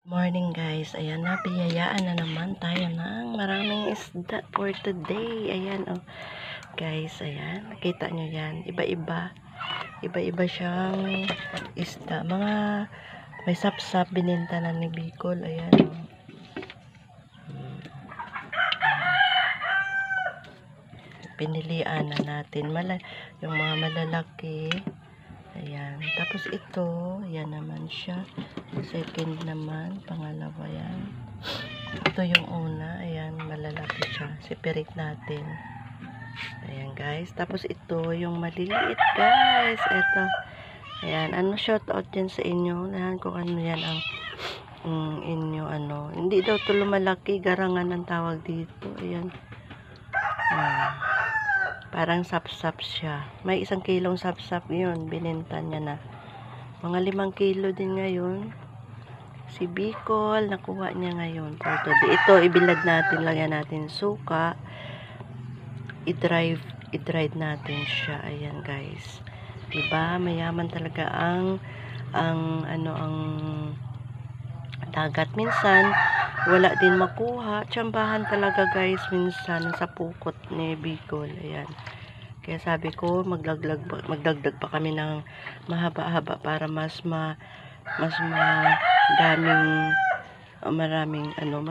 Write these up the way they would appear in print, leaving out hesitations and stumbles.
Morning guys, ayan na, biyayaan na naman tayo ng maraming isda for today. Ayan oh, guys, ayan, nakita nyo yan, iba-iba siyang isda, mga may sapsap bininta na ni Bicol. Ayan oh. Pinilian na natin yung mga malalaki. Ayan, tapos ito, yan naman siya, second naman, pangalawa yan. Ito yung una, ayan, malalaki siya, separate natin. Ayan guys, tapos ito yung maliliit guys, ito. Ayan, shout out din sa inyo, ayan kung ano yan ang inyo hindi daw ito lumalaki, garangan ang tawag dito. Ayan. Parang sapsap siya. May 1 kilong sapsap yun. Binenta niya na. Mga 5 kilo din ngayon. Si Bicol, nakuha niya ngayon. Ito, ibilad natin. Lagyan natin suka. I-drive natin siya. Ayan guys. Diba? Mayaman talaga ang dagat. Minsan, wala din makuha. Tsambahan talaga guys minsan sa pukot ni Bicol. Ayan. Kaya sabi ko magdagdag pa kami ng mahaba-haba para mas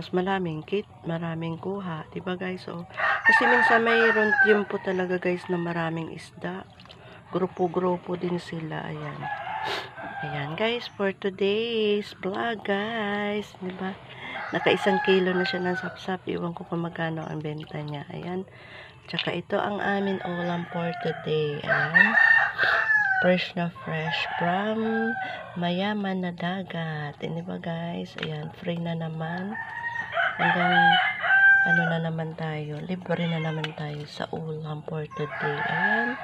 maraming kuha, 'di ba guys? So, kasi minsan mayroon tiempo talaga guys na maraming isda. Grupo-grupo din sila, ayan. Ayan guys, for today's vlog guys, 'di ba? Naka 1 kilo na siya ng sapsap. Iwan ko kung magkano ang benta niya. Ayan. Tsaka ito ang amin ulam for today. Ayan. Fresh na fresh from mayaman na dagat. Hindi ba guys? Ayan. Free na naman. Hanggang na naman tayo. Libre na naman tayo sa ulam for today. Ayan.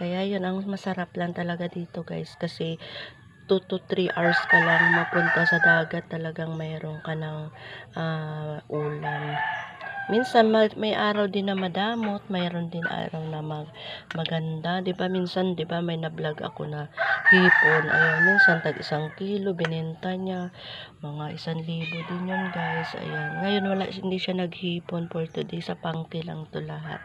Kaya yun ang masarap lang talaga dito guys. Kasi 2 to 3 hours ka lang mapunta sa dagat, talagang mayroon ka ng ulam. Minsan may araw din na madamot, mayroon din araw na maganda, 'di ba? Minsan 'di ba may na-vlog ako na hipon. Ayun, minsan tag 1 kilo binenta niya, mga 1,000 din 'yun, guys. Ayan. Ngayon hindi siya naghipon for today, sa pangki lang 'to lahat.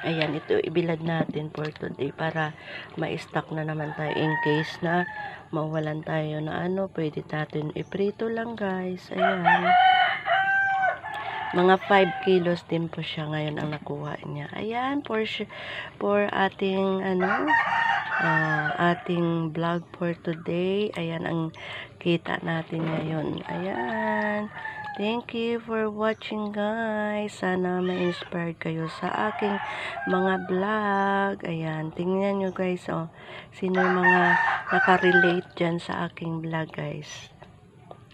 Ayan, ito ibilad natin for today para ma-stock na naman tayo in case na mawalan tayo na pwede natin iprito lang guys. Ayan. Mga 5 kilos din po siya ngayon ang nakuha niya. Ayan, for ating ating vlog for today. Ayan ang kita natin ngayon. Ayan. Thank you for watching guys. Sana ma-inspired kayo sa aking mga vlog. Ayan, tingnan nyo guys, oh. Sino yung mga nakarelate dyan sa aking vlog guys.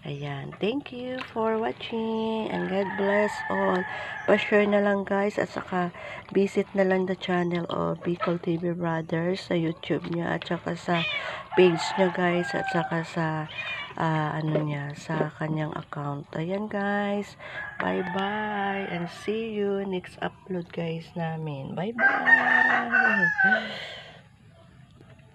Ayan, thank you for watching and God bless all. Pa-share na lang guys at saka visit na lang the channel of Bicol TV Brothers sa YouTube niya at saka sa page niya guys at saka sa sa kanyang account. Ayan guys, bye bye and see you next upload guys namin. Bye bye.